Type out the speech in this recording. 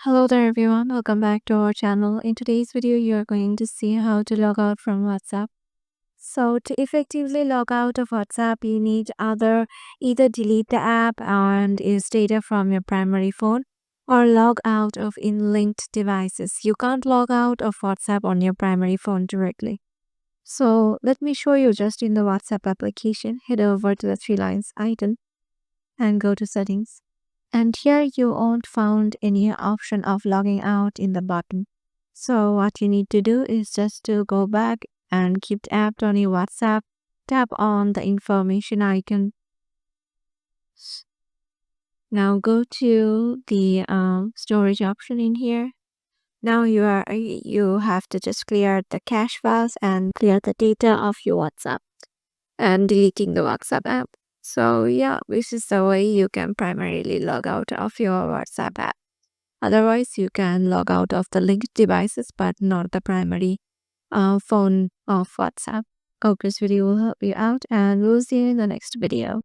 Hello there everyone, welcome back to our channel. In today's video, you are going to see how to log out from WhatsApp. So to effectively log out of WhatsApp, you need either delete the app and use data from your primary phone or log out of in-linked devices. You can't log out of WhatsApp on your primary phone directly. So let me show you just in the WhatsApp application. Head over to the three lines icon and go to settings. And here you won't find any option of logging out in the button. So what you need to do is just to go back and keep tapped on your WhatsApp, tap on the information icon. Now go to the storage option in here. Now you have to just clear the cache files and clear the data of your WhatsApp and deleting the WhatsApp app. So yeah, this is the way you can primarily log out of your WhatsApp app. Otherwise, you can log out of the linked devices, but not the primary phone of WhatsApp. Hope this video will help you out, and we'll see you in the next video.